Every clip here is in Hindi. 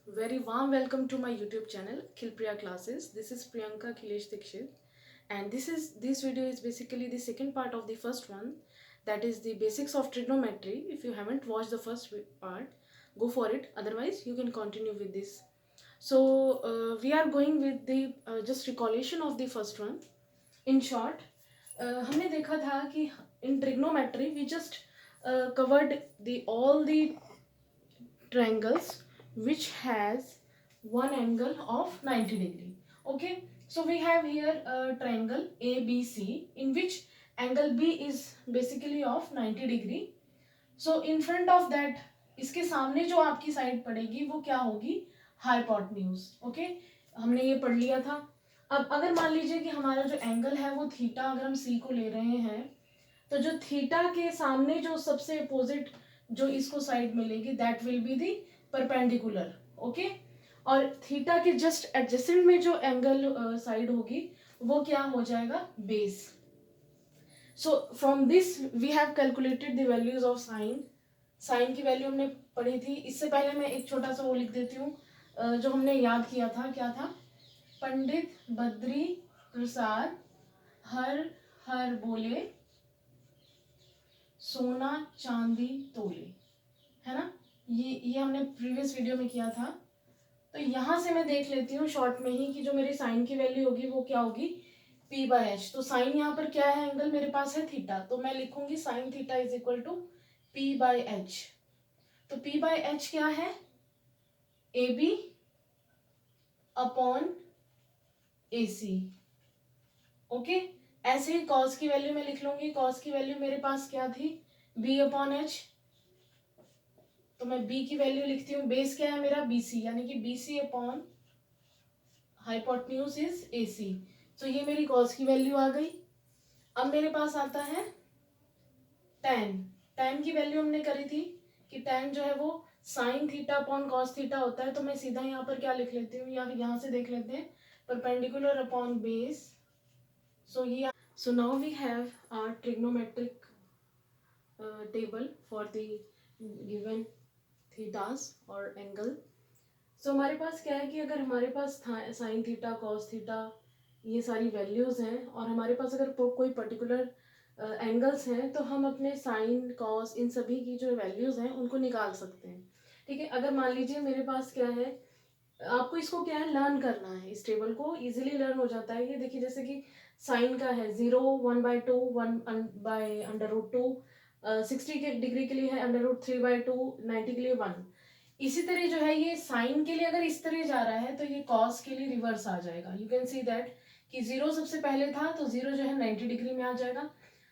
Very warm welcome to my YouTube channel Khilpriya Classes. This is Priyanka Khilesh Dikshit, and this video is basically the second part of the first one, that is the basics of trigonometry. If you haven't watched the first part, go for it. Otherwise, you can continue with this. So we are going with the just recollection of the first one. In short, हमने देखा था कि in trigonometry we just covered the all the triangles which has one angle of 90 degree. Okay, so we have here a triangle ABC in which angle B is basically of 90 degree. So in front of that, इसके सामने जो आपकी साइड पड़ेगी वो क्या होगी? हाइपोटेन्यूज. ओके, हमने ये पढ़ लिया था. अब अगर मान लीजिए कि हमारा जो एंगल है वो थीटा, अगर हम सी को ले रहे हैं तो जो थीटा के सामने जो सबसे अपोजिट जो इसको साइड मिलेगी that will be the perpendicular. Okay, और थीटा के जस्ट एडजेसेंट में जो एंगल साइड होगी वो क्या हो जाएगा? Base. So from this we have calculated the values of sine. Sine की वैल्यू हमने पढ़ी थी. इससे पहले मैं एक छोटा सा वो लिख देती हूँ जो हमने याद किया था. क्या था? पंडित बद्री प्रसाद हर हर बोले सोना चांदी तोले, है ना? ये हमने प्रीवियस वीडियो में किया था. तो यहां से मैं देख लेती हूँ शॉर्ट में ही कि जो मेरी साइन की वैल्यू होगी वो क्या होगी? P by H. तो साइन यहाँ पर क्या है? एंगल मेरे पास है थीटा, तो मैं लिखूंगी sine theta is equal to P by H. तो P बाय एच क्या है? A B upon A C. Okay, ऐसे ही कॉस की वैल्यू मैं लिख लूंगी. कॉस की वैल्यू मेरे पास क्या थी? B upon H. तो मैं बी की वैल्यू लिखती हूँ. बेस क्या है मेरा? बीसी, यानी कि BC upon hypotenuse is AC. तो ये मेरी कॉस की वैल्यू आ गई. अब मेरे पास आता है tan. tan की वैल्यू हमने करी थी कि tan जो है वो sine theta upon cos theta होता है. तो मैं सीधा यहाँ पर क्या लिख लेती हूँ, या यहाँ से देख लेते हैं, perpendicular upon base. So now we have our trigonometric table for the given thetas or angle. So हमारे पास क्या है कि अगर हमारे पास साइन थीटा कॉस थीटा ये सारी वैल्यूज हैं और हमारे पास अगर कोई पर्टिकुलर एंगल्स हैं तो हम अपने साइन कॉस इन सभी की जो वैल्यूज हैं उनको निकाल सकते हैं. ठीक है, अगर मान लीजिए मेरे पास क्या है, आपको इसको क्या है, लर्न करना है. इस टेबल को इजीली लर्न हो जाता है. ये देखिए, जैसे कि साइन का है 0, 1/2, 1/√2, 60 के डिग्री के लिए है √3/2, 90 के लिए 1. इसी तरह जो है ये साइन के लिए अगर इस तरह जा रहा है तो ये कॉस के लिए रिवर्स आ जाएगा. यू कैन सी दैट कि 0 सबसे पहले था तो 0 जो है 90 डिग्री में आ जाएगा.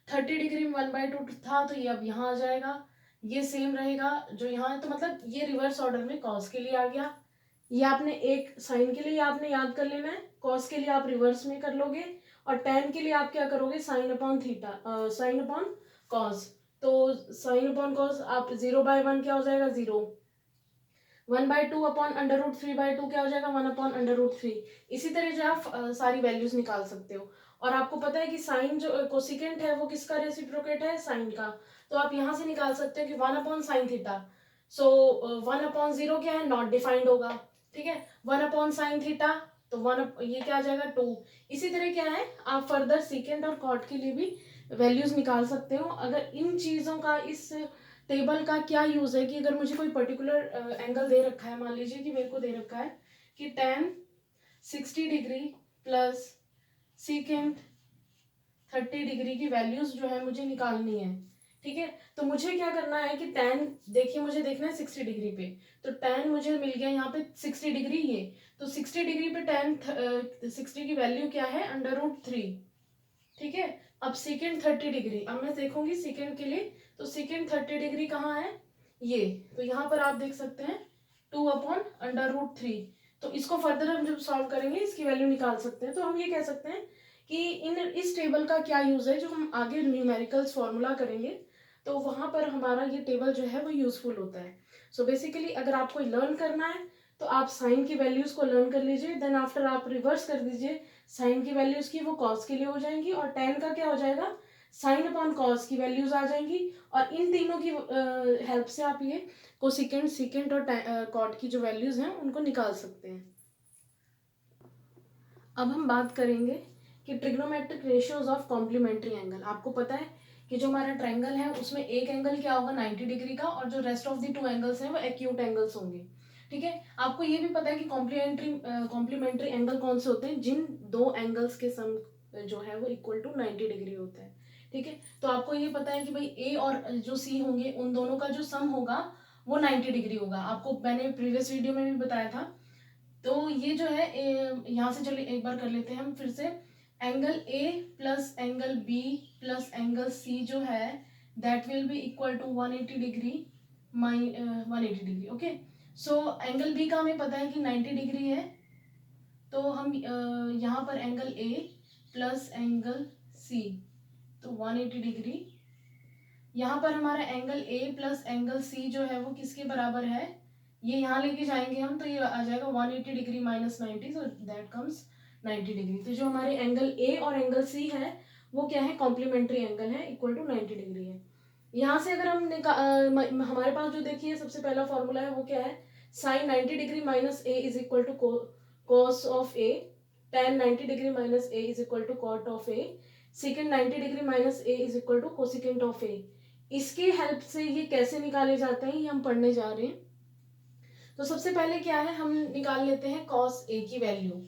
30 डिग्री में 1/2 था तो ये अब यहाँ आ जाएगा. ये सेम रहेगा जो यहाँ है. तो मतलब ये रिवर्स ऑर्डर में कॉस के लिए आ गया. ये आपने एक साइन के लिए आपने याद कर लेना है, कॉस के लिए आप रिवर्स में कर लोगे, और टेन के लिए आप क्या करोगे? Sine upon theta, sine upon cos. तो साइन अपॉन कॉस आप 0/1 क्या हो जाएगा? 0. 1/2 अपॉन √3/2 क्या हो जाएगा? 1 अपॉन √3. इसी तरह जो आप सारी वैल्यूज निकाल सकते हो. और आपको पता है कि साइन जो कोसिकेंट है वो किसका रेसिप्रोकेट है? साइन का. तो आप यहाँ से निकाल सकते हो कि 1 अपॉन साइन थीटा. सो 1 अपॉन 0 क्या है? नॉट डिफाइंड होगा. ठीक है, 1 अपॉन साइन थीटा तो 1 ये क्या आ जाएगा? 2. इसी तरह क्या है, आप फर्दर सीकेंट और कॉट के लिए भी वैल्यूज निकाल सकते हो. अगर इन चीजों का, इस टेबल का क्या यूज है कि अगर मुझे कोई पर्टिकुलर एंगल दे रखा है, मान लीजिए कि मेरे को दे रखा है कि tan 60 degree plus secant 30 degree की वैल्यूज जो है मुझे निकालनी है. ठीक है, तो मुझे क्या करना है कि tan, देखिए मुझे देखना है 60 डिग्री पे. तो tan मुझे मिल गया यहाँ पे 60 डिग्री. ये तो 60 डिग्री पे tan 60 की वैल्यू क्या है? √3. ठीक है, अब सेकेंड 30 डिग्री, अब मैं देखूंगी सेकेंड के लिए. तो सेकेंड 30 डिग्री कहाँ है? ये. तो यहाँ पर आप देख सकते हैं 2 अपॉन √3. तो इसको फर्दर हम जब सॉल्व करेंगे इसकी वैल्यू निकाल सकते हैं. तो हम ये कह सकते हैं कि इस टेबल का क्या यूज है. जो हम आगे न्यूमेरिकल्स फॉर्मूला करेंगे तो वहां पर हमारा ये टेबल जो है वो यूजफुल होता है. सो बेसिकली अगर आपको लर्न करना है तो आप साइन की वैल्यूज को लर्न कर लीजिए, देन आफ्टर आप रिवर्स कर दीजिए. साइन की वैल्यूज की वो कॉस के लिए हो जाएंगी और tan का क्या हो जाएगा? साइन अपॉन कॉस की वैल्यूज आ जाएंगी और इन तीनों की हेल्प से आप ये कोसिकेंट, सिकेंट और कॉट की जो वैल्यूज हैं उनको निकाल सकते हैं। अब हम बात करेंगे कि trigonometric ratios of complementary angle. आपको पता है कि जो हमारा ट्रायंगल है उसमें एक एंगल क्या होगा 90 डिग्री का और जो rest of the two angles हैं वो एक्यूट एंगल्स होंगे। ठीक है, आपको ये भी पता है कि कॉम्प्लीमेंट्री एंगल कौन से होते हैं, जिन दो एंगल्स के सम जो है वो इक्वल टू 90 डिग्री होता है। ठीक है, तो आपको ये पता है कि भाई ए और जो सी होंगे उन दोनों का जो सम होगा वो 90 डिग्री होगा। आपको मैंने प्रीवियस वीडियो में भी बताया था। तो ये जो है यहाँ से चलिए एक बार कर लेते हैं हम फिर से। Angle A plus angle B plus angle C जो है that will be equal to 180 degree 180 degree. Okay, so angle B का हमें पता है कि 90 डिग्री है, तो हम यहाँ पर angle A plus angle C तो 180 डिग्री। यहाँ पर हमारा angle A plus angle C जो है वो किसके बराबर है, ये यहाँ लेके जाएंगे हम तो ये आ जाएगा 180 degree minus 90, so that comes 90 degree. तो जो हमारे एंगल ए और एंगल सी है वो क्या है, कॉम्प्लीमेंट्री एंगल है, इक्वल टू 90 डिग्री है। यहाँ से अगर हम हमारे पास जो देखिए सबसे पहला फॉर्मूला है वो क्या है, sine 90 degree minus A is equal to cos of A, tan 90 degree minus A is equal to cot of A, secant 90 degree minus A is equal to cosecant of A. इसके हेल्प से ये कैसे निकाले जाते हैं ये हम पढ़ने जा रहे हैं। तो सबसे पहले क्या है, हम निकाल लेते हैं cos a की वैल्यू।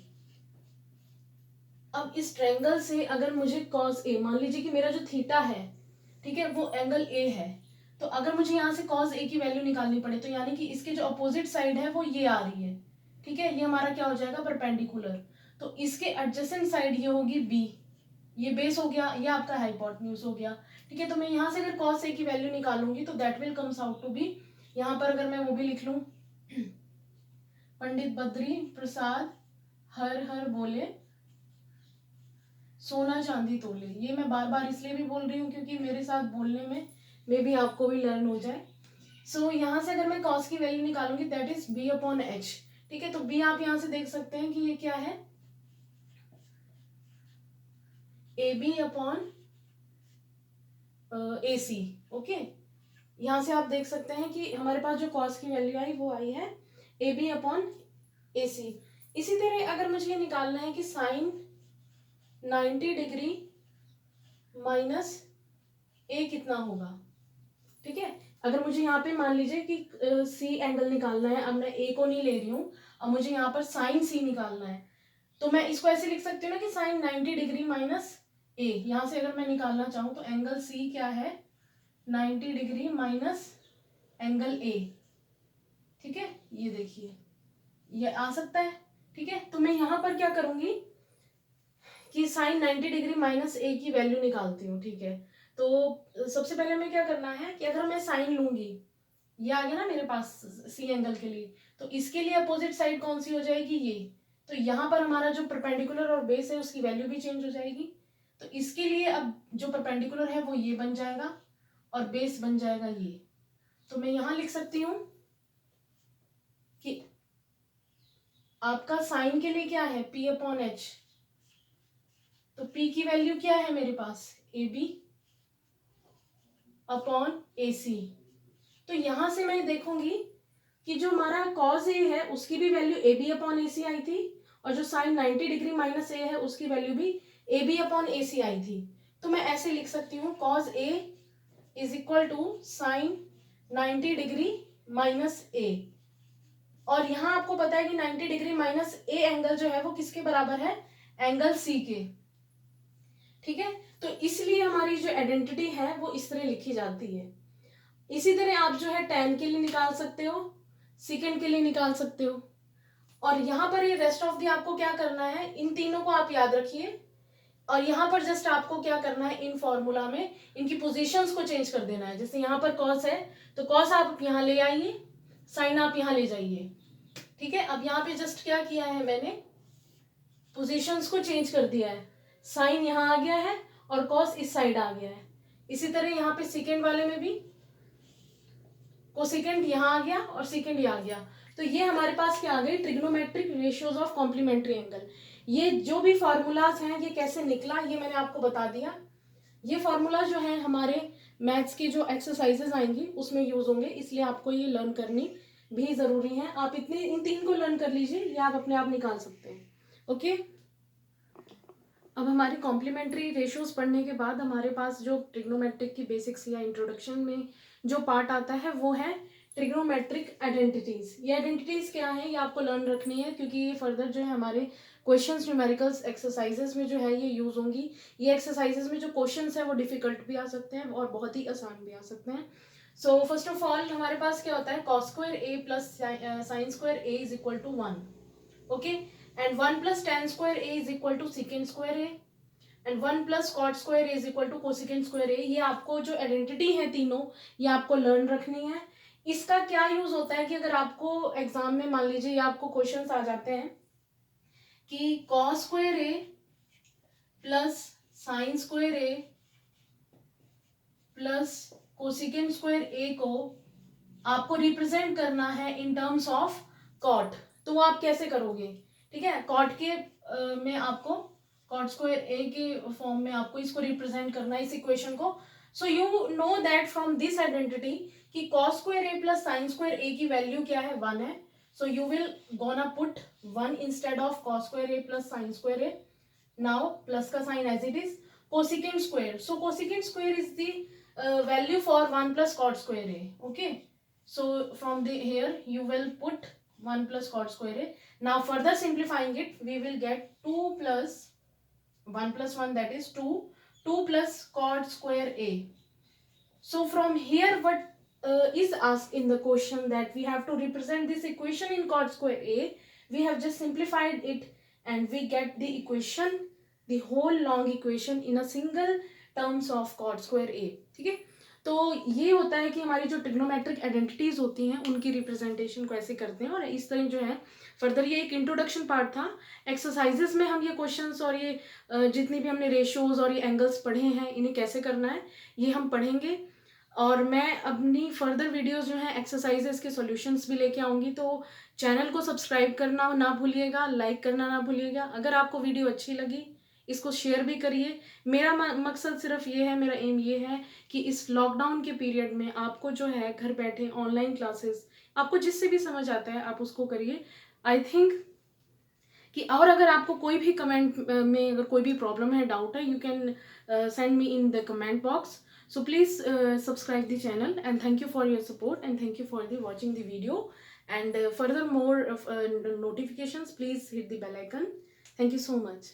अब इस ट्रायंगल से अगर मुझे cos a, मान लीजिए कि मेरा जो थीटा है, ठीक है, वो एंगल a है, तो अगर मुझे यहाँ से cos a की वैल्यू निकालनी पड़े तो यानी कि इसके जो अपोजिट साइड है वो ये आ रही है। ठीक है, ये हमारा क्या हो जाएगा, परपेंडिकुलर। तो इसके एडजेसेंट साइड ये होगी b, ये बेस हो गया, ये आपका हाइपोटेन्यूज हो गया। ठीक है, तो मैं यहाँ से अगर cos a की वैल्यू निकालूंगी तो that will comes out to be, यहाँ पर अगर मैं वो भी लिख लूं, पंडित बद्री प्रसाद हर हर बोले सोना चांदी तोले। ये मैं बार बार इसलिए भी बोल रही हूँ क्योंकि मेरे साथ बोलने में मे भी आपको भी लर्न हो जाए। सो यहाँ से अगर मैं कॉस की वैल्यू निकालूंगी that is B upon H. ठीक है, तो बी आप यहाँ से देख सकते हैं कि ये क्या है, A B upon A C. Okay, यहाँ से आप देख सकते हैं कि हमारे पास जो कॉस की वैल्यू आई वो आई है ए बी अपॉन ए सी। इसी तरह अगर मुझे ये निकालना है कि साइन 90 डिग्री माइनस ए कितना होगा। ठीक है, अगर मुझे यहाँ पे मान लीजिए कि सी एंगल निकालना है, अब मैं ए को नहीं ले रही हूँ, अब मुझे यहाँ पर साइन सी निकालना है, तो मैं इसको ऐसे लिख सकती हूँ ना कि साइन 90 डिग्री माइनस ए। यहाँ से अगर मैं निकालना चाहूँ तो एंगल सी क्या है, 90 डिग्री माइनस एंगल ए। ठीक है, ये देखिए ये आ सकता है। ठीक है, तो मैं यहाँ पर क्या करूंगी कि साइन 90 डिग्री माइनस ए की वैल्यू निकालती हूँ। ठीक है, तो सबसे पहले मैं क्या करना है कि अगर मैं साइन लूंगी, ये आ गया ना मेरे पास सी एंगल के लिए, तो इसके लिए अपोजिट साइड कौन सी हो जाएगी, ये। तो यहाँ पर हमारा जो परपेंडिकुलर और बेस है उसकी वैल्यू भी चेंज हो जाएगी। तो इसके लिए अब जो परपेंडिकुलर है वो ये बन जाएगा और बेस बन जाएगा ये। तो मैं यहाँ लिख सकती हूँ कि आपका साइन के लिए क्या है, P अपॉन एच। तो P की वैल्यू क्या है मेरे पास, ए बी अपॉन ए सी। तो यहां से मैं देखूंगी कि जो हमारा कॉस ए है उसकी भी value A B upon A सी आई थी और जो साइन 90 डिग्री माइनस ए है उसकी वैल्यू भी ए बी अपॉन ए सी आई थी। तो मैं ऐसे लिख सकती हूँ cos A is equal to sine 90 degree minus A. और यहाँ आपको पता है कि 90 डिग्री माइनस ए एंगल जो है वो किसके बराबर है, एंगल सी के। ठीक है, तो इसलिए हमारी जो आइडेंटिटी है वो इस तरह लिखी जाती है। इसी तरह आप जो है tan के लिए निकाल सकते हो, सेकेंड के लिए निकाल सकते हो। और यहाँ पर ये रेस्ट ऑफ दी आपको क्या करना है, इन तीनों को आप याद रखिए और यहाँ पर जस्ट आपको क्या करना है, इन फॉर्मूला में इनकी पोजीशंस को चेंज कर देना है। जैसे यहाँ पर कॉस है तो कॉस आप यहाँ ले आइए, साइन आप यहाँ ले जाइए। ठीक है, अब यहाँ पे जस्ट क्या किया है मैंने, पोजीशंस को चेंज कर दिया है, साइन यहाँ आ गया है और कॉस इस साइड आ गया है। इसी तरह यहाँ पे सेकेंड वाले में भी कोसेकेंट यहाँ आ गया और सेकेंड यहाँ आ गया। तो ये हमारे पास क्या आ गई, trigonometric ratios of complementary angle. ये जो भी फॉर्मूलाज हैं ये कैसे निकला ये मैंने आपको बता दिया। ये फार्मूला जो है हमारे मैथ्स की जो एक्सरसाइजेज आएंगी उसमें यूज होंगे, इसलिए आपको ये लर्न करनी भी जरूरी है। आप इन 3 को लर्न कर लीजिए, ये आप अपने आप निकाल सकते हैं। ओके, अब हमारी कॉम्प्लीमेंट्री रेशियोज पढ़ने के बाद हमारे पास जो ट्रिग्नोमेट्रिक की बेसिक्स या इंट्रोडक्शन में जो पार्ट आता है वो है ट्रिग्नोमेट्रिक आइडेंटिटीज। ये आइडेंटिटीज क्या है ये आपको लर्न रखनी है, क्योंकि ये फर्दर जो है हमारे क्वेश्चंस न्यूमेरिकल्स एक्सरसाइजेस में जो है ये यूज होंगी। ये एक्सरसाइजेस में जो क्वेश्चंस है वो डिफिकल्ट भी आ सकते हैं और बहुत ही आसान भी आ सकते हैं। सो फर्स्ट ऑफ ऑल हमारे पास क्या होता है, cos square A plus sine square A is equal to 1। Okay, and 1 plus tan square a is equal to secant square a and 1 plus cot square a is equal to cosecant square a। ये आपको जो आइडेंटिटी है तीनों ये आपको लर्न रखनी है। इसका क्या यूज होता है कि अगर आपको एग्जाम में मान लीजिए या आपको क्वेश्चंस आ जाते हैं कि cos square a plus sine square a plus cosecant square a को आपको रिप्रेजेंट करना है इन टर्म्स ऑफ कॉट, तो वो आप कैसे करोगे? ठीक है, कॉट के में आपको कॉट स्क्वायर ए के फॉर्म में आपको इसको रिप्रेजेंट करना है इस इक्वेशन को। So you know that from this identity कि cos square A plus sine square A की वैल्यू क्या है, 1 है। So you will gonna put 1 instead of cos square A plus sine square A. Now plus का sine as it is, cosecant square, so cosecant square is the value for 1 plus cot square a। okay, so from the here you will put 1 plus cot square a. Now further simplifying it we will get 2 plus 1 plus 1 that is 2, 2 plus cot square a. So from here what is asked in the question that we have to represent this equation in cot square a. We have just simplified it and we get the equation, the whole long equation in a single terms of cot square a। ठीक है, तो ये होता है कि हमारी जो ट्रिग्नोमेट्रिक आइडेंटिटीज होती हैं उनकी रिप्रेजेंटेशन को ऐसे करते हैं। और इस तरह जो है फर्दर ये एक इंट्रोडक्शन पार्ट था। एक्सरसाइजेस में हम ये क्वेश्चंस और ये जितनी भी हमने रेशियोज और ये एंगल्स पढ़े हैं इन्हें कैसे करना है ये हम पढ़ेंगे। और मैं अपनी फर्दर वीडियोस जो हैं एक्सरसाइजेस के सॉल्यूशंस भी लेके आऊँगी, तो चैनल को सब्सक्राइब करना ना भूलिएगा, लाइक करना ना भूलिएगा। अगर आपको वीडियो अच्छी लगी इसको शेयर भी करिए। मेरा मकसद सिर्फ ये है, मेरा एम ये है कि इस लॉकडाउन के पीरियड में आपको जो है घर बैठे ऑनलाइन क्लासेस आपको जिससे भी समझ आता है आप उसको करिए। आई थिंक कि और अगर आपको कोई भी कमेंट में अगर कोई भी प्रॉब्लम है, डाउट है, you can send me in the comment box. So please subscribe the channel and thank you for your support and thank you for the watching the video, and further more notifications please hit the bell icon. Thank you so much.